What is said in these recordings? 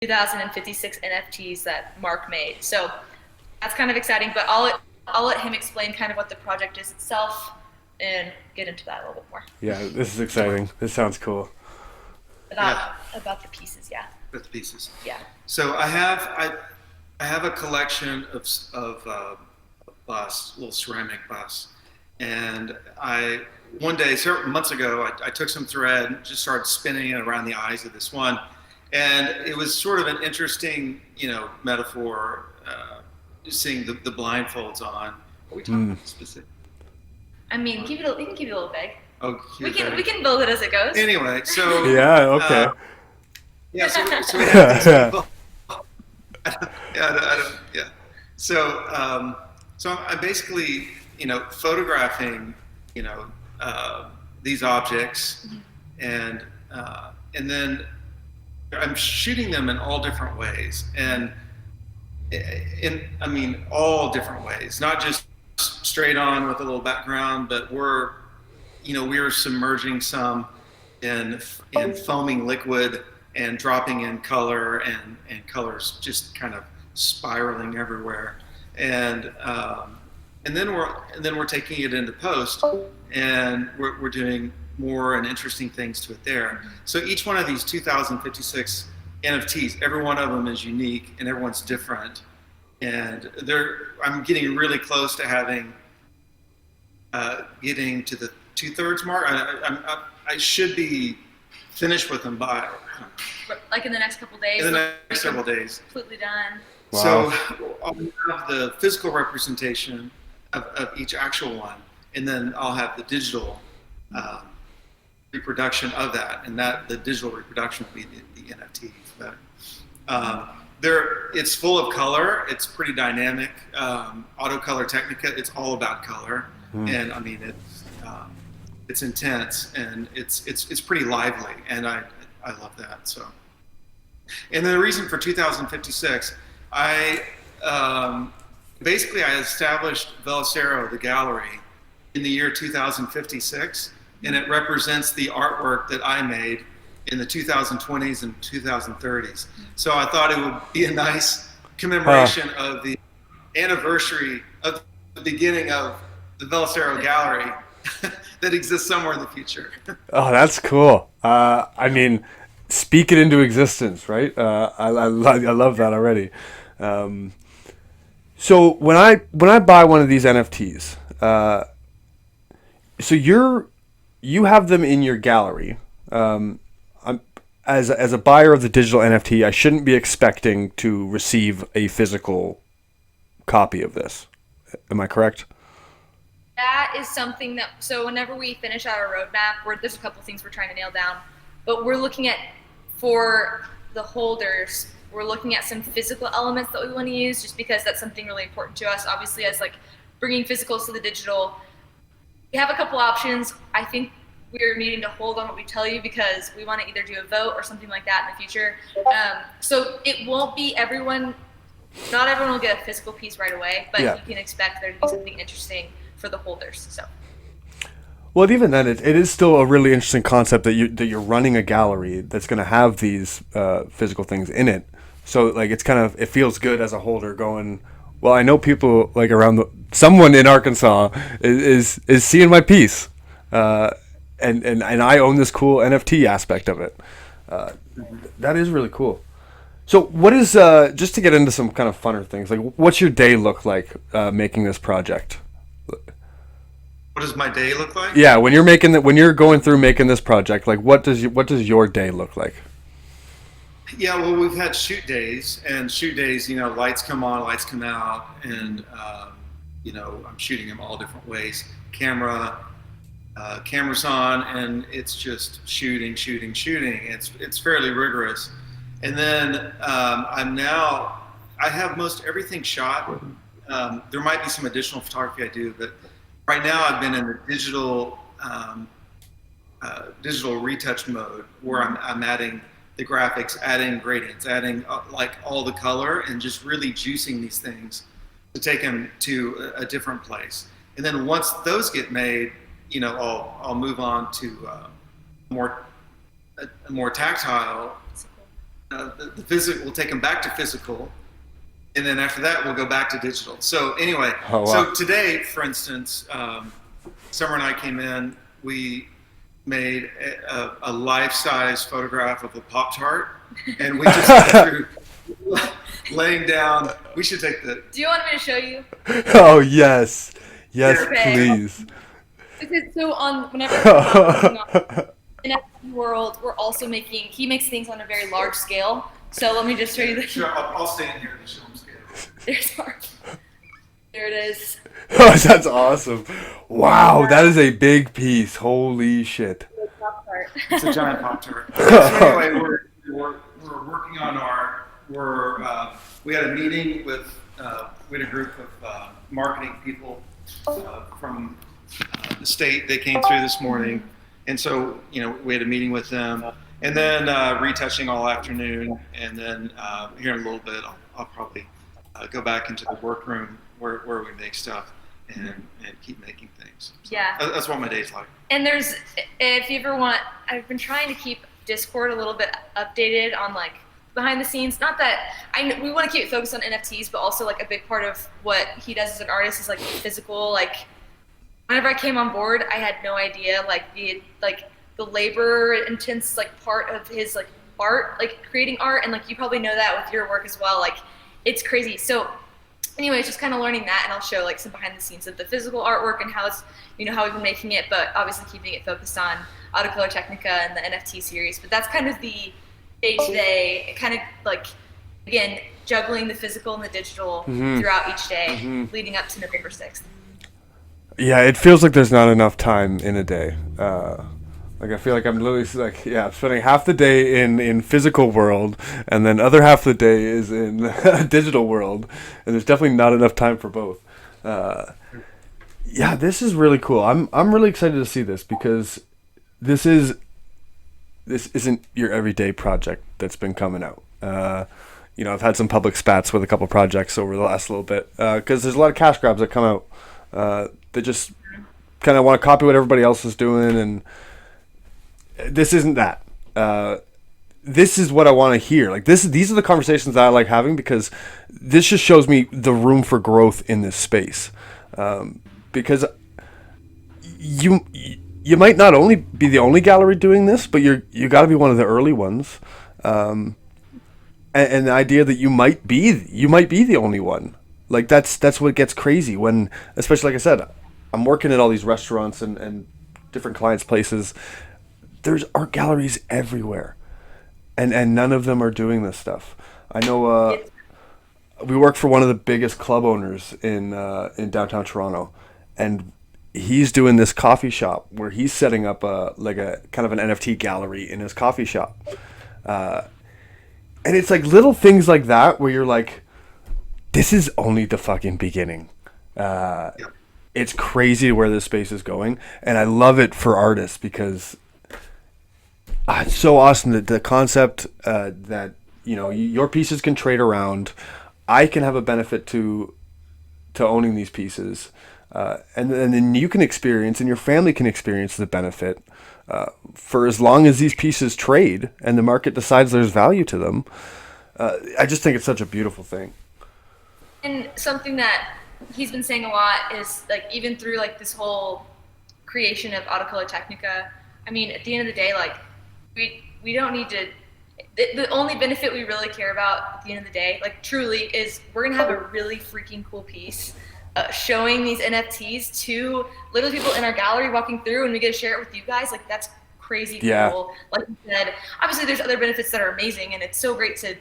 2056 NFTs that Mark made. So that's kind of exciting, but I'll let him explain kind of what the project is itself and get into that a little bit more. Yeah, this is exciting. This sounds cool. About the pieces, yeah. With the pieces. Yeah. So I have a collection of busts, little ceramic busts, and one day several months ago I took some thread and just started spinning it around the eyes of this one, and it was sort of an interesting metaphor, seeing the blindfolds on. Are we talking specific? I mean, you can keep it a little vague. Oh, we can build it as it goes. Anyway, so yeah, okay. Yeah, so we have these people. Yeah. So I'm basically, photographing, these objects, and then I'm shooting them in all different ways, and all different ways, not just straight on with a little background, but we're submerging some in foaming liquid and dropping in color, and colors just kind of spiraling everywhere, and then we're taking it into post, and we're doing more and interesting things to it there. So each one of these 2056 NFTs, every one of them is unique and everyone's different, and I'm getting really close to getting to the 2/3 mark. I should be finished with them by like in the next couple days. In the next several days. Completely done. Wow. So I'll have the physical representation of each actual one, and then I'll have the digital reproduction of that, and the digital reproduction will be the NFTs. But it's full of color. It's pretty dynamic. AUTOCOLOR Technica. It's all about color, and I mean it's intense, and it's pretty lively, and I love that. So, and the reason for 2056, I established Velocero, the gallery, in the year 2056, and it represents the artwork that I made in the 2020s and 2030s. So I thought it would be a nice commemoration of the anniversary of the beginning of the Velocero gallery that exists somewhere in the future. Oh, that's cool. I mean, speak it into existence, right? I love that already. So when I buy one of these NFTs, so you have them in your gallery. As a buyer of the digital NFT, I shouldn't be expecting to receive a physical copy of this. Am I correct? That is something so whenever we finish out our roadmap, there's a couple things we're trying to nail down, but we're looking at, for the holders, we're looking at some physical elements that we want to use, just because that's something really important to us. Obviously, as like bringing physicals to the digital, we have a couple options. I think we're needing to hold on what we tell you, because we want to either do a vote or something like that in the future. So it won't be not everyone will get a physical piece right away, but you can expect there to be something interesting for the holders. So. Well, even then, it is still a really interesting concept that you're running a gallery that's going to have these physical things in it. So like it feels good as a holder going, well, I know people like someone in Arkansas is seeing my piece, and I own this cool NFT aspect of it. That is really cool. So what is just to get into some kind of funner things, like what's your day look like making this project? What does my day look like? Yeah, when you're going through making this project, like what does your day look like? Yeah, well, we've had shoot days, lights come on, lights come out, and I'm shooting them all different ways. Camera's on, and it's just shooting. It's fairly rigorous, and then I have most everything shot. There might be some additional photography I do, but right now I've been in the digital retouch mode, where I'm adding the graphics, adding gradients, adding like all the color, and just really juicing these things to take them to a different place. And then once those get made, I'll move on to a more tactile the physical, we'll take them back to physical, and then after that we'll go back to digital. So anyway, Oh, wow. So today, for instance, Summer and I came in. We made a life-size photograph of a Pop-Tart, and we just went through laying down. We should take the. Do you want me to show you? Oh yes, yes, Okay. please. Because so on whenever we're on in NFT world, we're also making. He makes things on a very large scale. So let me just show you the. Sure, I'll stand here to show them scale. There's our. There it is. Oh, that's awesome! Wow, that is a big piece. Holy shit! It's a giant Pop-Tart. So anyway, we're working on our. We had a meeting with. We had a group of marketing people from the state. They came through this morning, and so we had a meeting with them, and then retouching all afternoon, and then here in a little bit, I'll probably go back into the workroom where we make stuff and keep making things. So Yeah. That's what my day's like. And there's, if you ever want, I've been trying to keep Discord a little bit updated on like behind the scenes. Not that we want to keep it focused on NFTs, but also like a big part of what he does as an artist is like physical. Like whenever I came on board, I had no idea like the labor intense like part of his like art, like creating art, and like you probably know that with your work as well. Like it's crazy. So anyways, just kind of learning that, and I'll show like some behind the scenes of the physical artwork and how it's, how we've been making it, but obviously keeping it focused on AUTOCOLOR Technica and the NFT series. But that's kind of the day-to-day, kind of like, again, juggling the physical and the digital throughout each day, leading up to November 6th. Yeah, it feels like there's not enough time in a day. Like I feel like I'm literally like, I'm spending half the day in physical world, and then other half of the day is in digital world, and there's definitely not enough time for both. Yeah, this is really cool. I'm really excited to see this because this isn't your everyday project that's been coming out. I've had some public spats with a couple projects over the last little bit because there's a lot of cash grabs that come out. They just kind of want to copy what everybody else is doing, and this isn't that. This is what I want to hear. Like these are the conversations that I like having because this just shows me the room for growth in this space. Because you might not only be the only gallery doing this, but you got to be one of the early ones. And the idea that you might be the only one. Like that's what gets crazy when, especially like I said, I'm working at all these restaurants and different clients' places. There's art galleries everywhere, and none of them are doing this stuff. I know we work for one of the biggest club owners in downtown Toronto, and he's doing this coffee shop where he's setting up a kind of an NFT gallery in his coffee shop, and it's like little things like that where you're like, this is only the fucking beginning. It's crazy where this space is going, and I love it for artists because. It's so awesome that the concept that your pieces can trade around. I can have a benefit to owning these pieces, and then you can experience and your family can experience the benefit for as long as these pieces trade and the market decides there's value to them. I just think it's such a beautiful thing. And something that he's been saying a lot is like even through like this whole creation of AUTOCOLOR Technica. I mean, at the end of the day, like. We don't need to. The only benefit we really care about at the end of the day, like truly, is we're gonna have a really freaking cool piece showing these NFTs to literally people in our gallery walking through, and we get to share it with you guys. Like that's crazy cool. Like you said, obviously there's other benefits that are amazing, and it's so great to.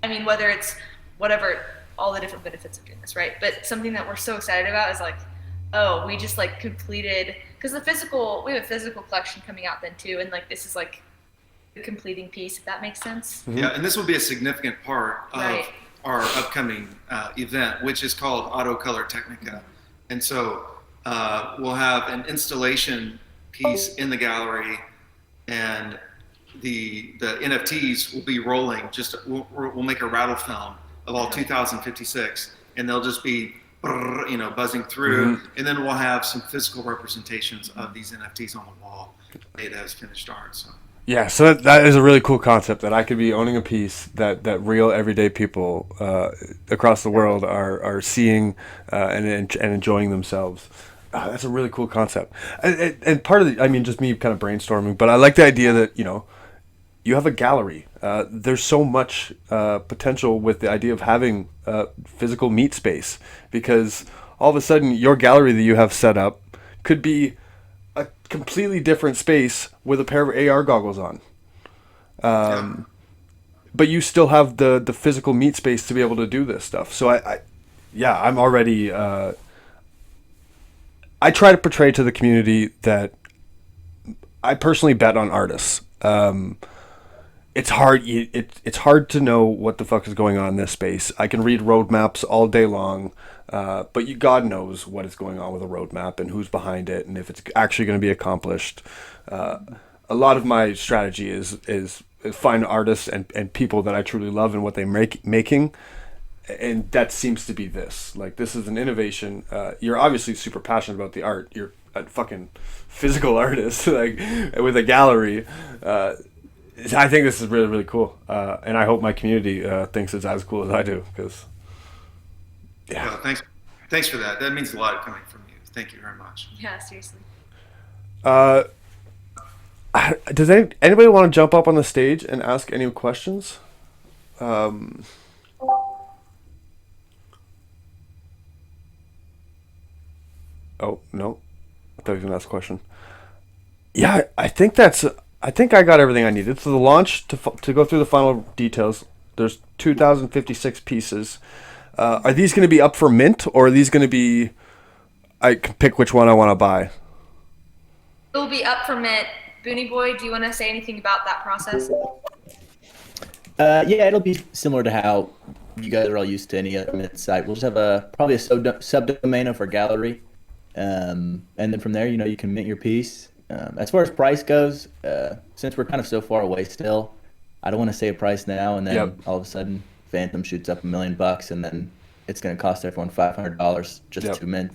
I mean, whether it's whatever, all the different benefits of doing this, right? But something that we're so excited about is like, oh, we just like completed because we have a physical collection coming out then too, and like this is like. The completing piece, if that makes sense. Yeah, and this will be a significant part of our upcoming event, which is called AUTOCOLOR Technica. And so we'll have an installation piece in the gallery, and the NFTs will be rolling. We'll make a rattle film of all 2056, and they'll just be buzzing through, and then we'll have some physical representations of these NFTs on the wall made as finished art. So. Yeah, so that is a really cool concept that I could be owning a piece that real everyday people across the world are seeing and enjoying themselves. That's a really cool concept, and part of the, I mean, just me kind of brainstorming, but I like the idea that you have a gallery. There's so much potential with the idea of having physical meat space because all of a sudden your gallery that you have set up could be a completely different space with a pair of AR goggles on. Yeah. But you still have the physical meat space to be able to do this stuff. So yeah, I'm already. I try to portray to the community that I personally bet on artists. It's hard. It's hard to know what the fuck is going on in this space. I can read roadmaps all day long, but God knows what is going on with a roadmap and who's behind it and if it's actually going to be accomplished. A lot of my strategy is find artists and people that I truly love and what they making, and that seems to be this. Like this is an innovation. You're obviously super passionate about the art. You're a fucking physical artist, like with a gallery. I think this is really really cool, and I hope my community thinks it's as cool as I do. Because yeah, Well, thanks for that. That means a lot coming from you. Thank you very much. Yeah, seriously. uh, does anybody want to jump up on the stage and ask any questions? Um, oh no, I thought you were gonna ask a question. Yeah, I think that's. I think I got everything I needed. So the launch to go through the final details. There's 2,056 pieces. Are these going to be up for mint, or are these going to be? I can pick which one I want to buy. It'll be up for mint. Booney Boy, do you want to say anything about that process? Yeah, it'll be similar to how you guys are all used to any other mint site. We'll just have probably a subdomain of our gallery, and then from there, you can mint your piece. As far as price goes, since we're kind of so far away still, I don't want to say a price now, and then Yep. all of a sudden, Phantom shoots up $1 million, and then it's going to cost everyone $500 just Yep. to mint.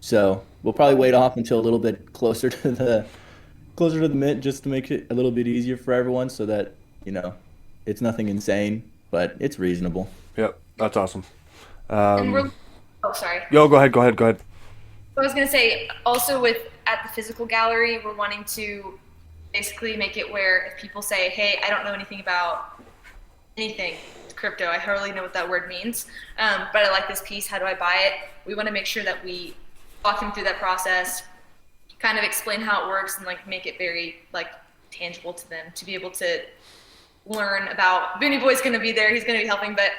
So we'll probably wait off until a little bit closer to the mint, just to make it a little bit easier for everyone, so that it's nothing insane, but it's reasonable. Yep, that's awesome. And we're, oh, sorry. Yo, go ahead. I was gonna say also with at the physical gallery, we're wanting to basically make it where if people say, "Hey, I don't know anything about anything crypto, I hardly know what that word means, but I like this piece. How do I buy it?" We want to make sure that we walk them through that process, kind of explain how it works, and like make it very like tangible to them to be able to learn about. Booney Boy's gonna be there; he's gonna be helping, but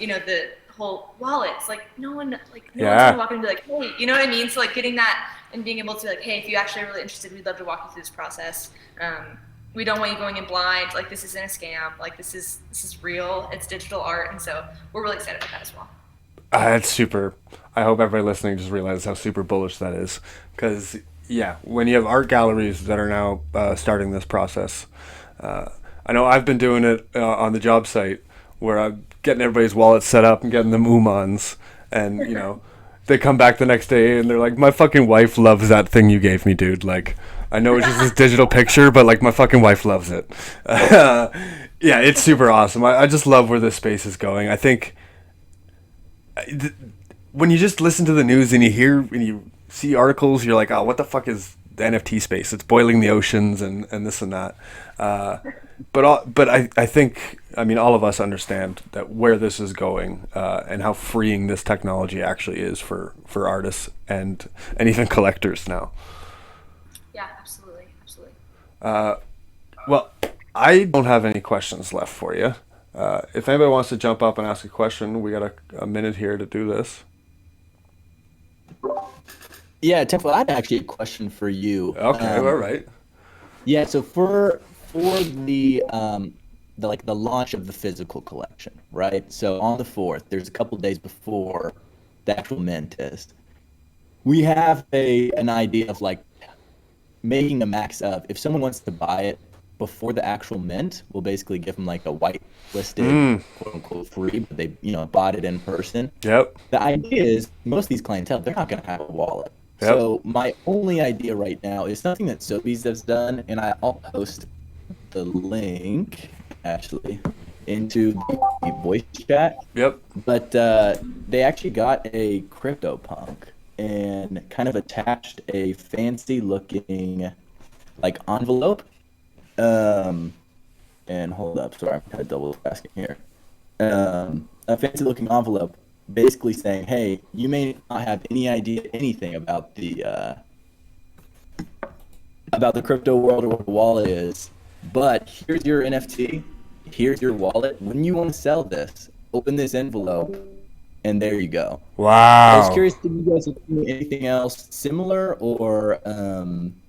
the whole wallets, like no one's gonna walk in and be like, hey, you know what I mean? So like getting that and being able to be like, hey, if you actually are really interested, we'd love to walk you through this process. We don't want you going in blind. Like this isn't a scam. Like this is real. It's digital art, and so we're really excited about that as well. That's super. I hope everybody listening just realizes how super bullish that is. Because, yeah, when you have art galleries that are now starting this process, I know I've been doing it on the job site where I'm getting everybody's wallets set up and getting them umans. And, they come back the next day and they're like, my fucking wife loves that thing you gave me, dude. Like, I know it's just this digital picture, but, like, my fucking wife loves it. Yeah, it's super awesome. I just love where this space is going. I think when you just listen to the news and you hear and you see articles, you're like, oh, what the fuck is the NFT space? It's boiling the oceans and this and that. But I think, I mean, all of us understand that where this is going and how freeing this technology actually is for artists and even collectors now. Yeah, absolutely. Well, I don't have any questions left for you. If anybody wants to jump up and ask a question, we got a minute here to do this. Yeah, TinFoil, I had actually a question for you. Okay, all right. Yeah, so for the launch of the physical collection, right? So on the 4th, there's a couple days before the actual mint is. We have an idea of like making a max of, if someone wants to buy it before the actual mint, we'll basically give them like a white listed, quote unquote free, but they bought it in person. Yep. The idea is most of these clientele, they're not going to have a wallet. Yep. So my only idea right now is something that Sobeys has done, and I'll post the link actually into the voice chat. Yep. But they actually got a CryptoPunk and kind of attached a fancy looking like envelope. And hold up, sorry, I'm kind of double tasking here. A fancy looking envelope basically saying, hey, you may not have any idea anything about the crypto world or what a wallet is, but here's your NFT, here's your wallet. When you want to sell this, open this envelope, and there you go. I was Wow. curious if you guys have seen anything else similar, or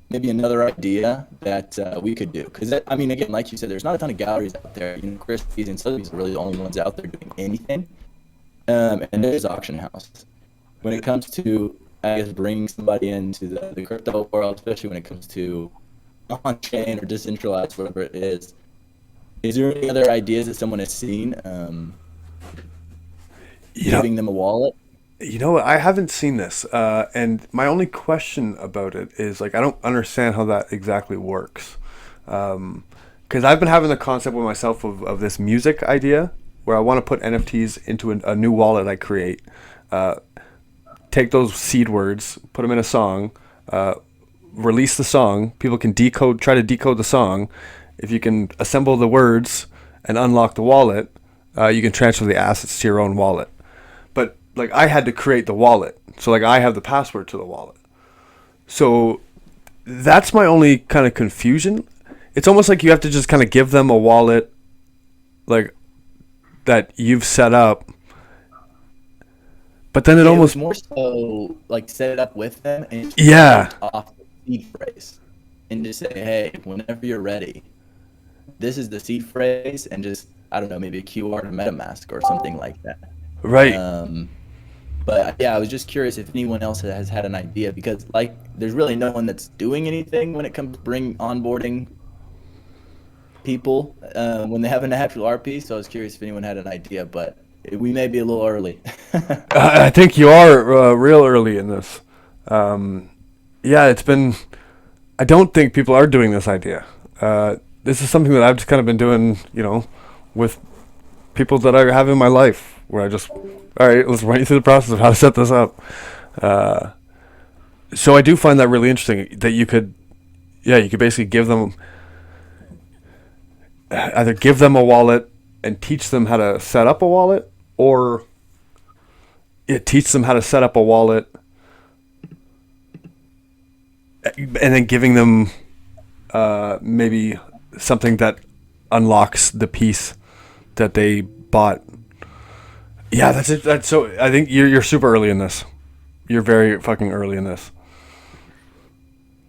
maybe another idea that we could do. Because, I mean, again, like you said, there's not a ton of galleries out there. You know, Christie's and Sotheby's are really the only ones out there doing anything. And there's Auction House. When it comes to, I guess, bringing somebody into the crypto world, especially when it comes to on-chain or decentralized, whatever it is there any other ideas that someone has seen You know, giving them a wallet? you know what? I haven't seen this, and my only question about it is like I don't understand how that exactly works. Because I've been having the concept with myself of this music idea where I want to put NFTs into a new wallet I create. Take those seed words, put them in a song, release the song. People can try to decode the song. If you can assemble the words and unlock the wallet, you can transfer the assets to your own wallet. But like I had to create the wallet, so like I have the password to the wallet. So that's my only kind of confusion. It's almost like you have to just kind of give them a wallet, like that you've set up. But then it Yeah, almost was more so like set it up with them and just Yeah. off the seed phrase and just say, hey, whenever you're ready, this is the seed phrase, and just, I don't know, maybe a QR to MetaMask or something like that. Right. But yeah, I was just curious if anyone else has had an idea, because like there's really no one that's doing anything when it comes to onboarding people when they have a natural RP. So I was curious if anyone had an idea, but we may be a little early. I think you are real early in this. Yeah, I don't think people are doing this idea. This is something that I've just kind of been doing, with people that I have in my life, where I just, all right, let's run you through the process of how to set this up. So I do find that really interesting that you could basically either give them a wallet and teach them how to set up a wallet, or teach them how to set up a wallet and then giving them maybe something that unlocks the piece that they bought. Yeah, that's it. I think you're super early in this. You're very fucking early in this.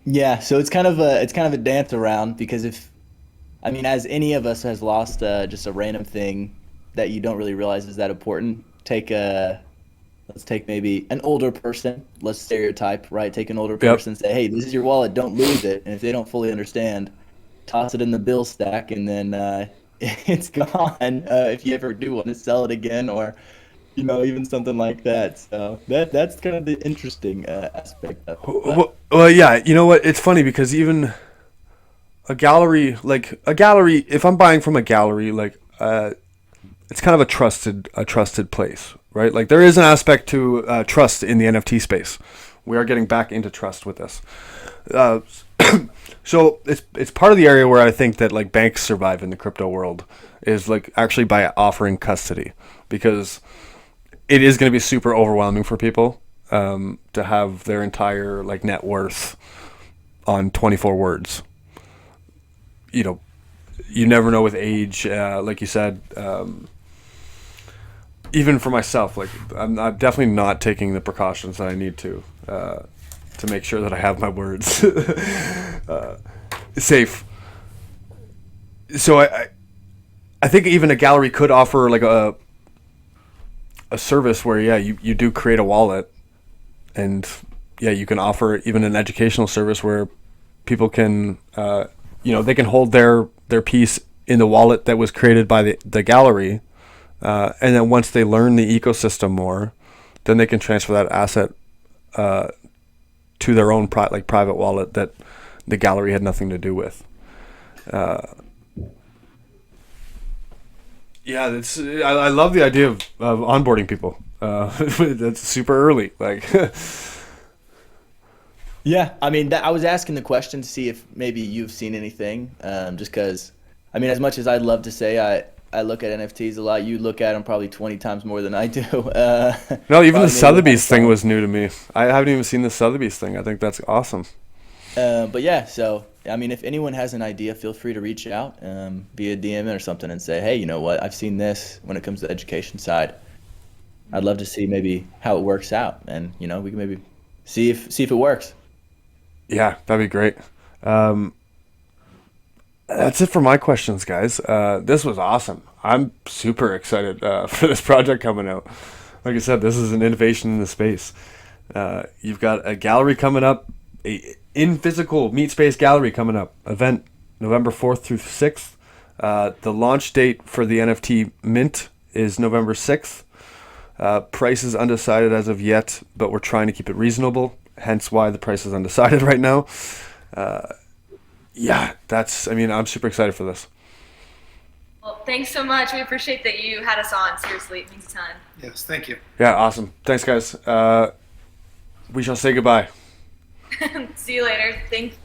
Yeah, so it's kind of a dance around, because as any of us has lost just a random thing that you don't really realize is that important. Let's take maybe an older person. Let's stereotype, right? Take an older person, say, hey, this is your wallet, don't lose it. And if they don't fully understand, toss it in the bill stack, and then it's gone if you ever do want to sell it again, or even something like that. So that's kind of the interesting aspect of it. Well, yeah, you know what? It's funny because even a gallery, if I'm buying from a gallery, it's kind of a trusted place, right? Like there is an aspect to trust in the NFT space. We are getting back into trust with this. So it's part of the area where I think that like banks survive in the crypto world is like actually by offering custody, because it is going to be super overwhelming for people to have their entire like net worth on 24 words. You never know with age, like you said. Even for myself, like I'm definitely not taking the precautions that I need to make sure that I have my words safe. So I think even a gallery could offer like a service where you do create a wallet, and you can offer even an educational service where people can they can hold their piece in the wallet that was created by the gallery. And then once they learn the ecosystem more, then they can transfer that asset to their own private wallet that the gallery had nothing to do with. Yeah, I love the idea of onboarding people. That's super early. Like, Yeah, I mean, I was asking the question to see if maybe you've seen anything, just because, I mean, as much as I'd love to say I look at NFTs a lot, you look at them probably 20 times more than I do. no, even the Probably maybe ahead of Sotheby's thing time. was new to me. I haven't even seen the Sotheby's thing. I think that's awesome. But yeah, so I mean, if anyone has an idea, feel free to reach out via DM or something and say, hey, you know what? I've seen this when it comes to the education side. I'd love to see maybe how it works out, and we can maybe see if it works. Yeah, that'd be great. Um, that's it for my questions, guys. This was awesome. I'm super excited for this project coming out. Like I said, this is an innovation in the space. You've got a gallery coming up, a in physical meet space gallery coming up. Event November 4th through 6th. The launch date for the NFT mint is November 6th. Price is undecided as of yet, but we're trying to keep it reasonable. Hence why the price is undecided right now. Yeah, I mean, I'm super excited for this. Well, thanks so much. We appreciate that you had us on. Seriously, it means a ton. Yes, thank you. Yeah, awesome. Thanks, guys. We shall say goodbye. See you later. Thanks.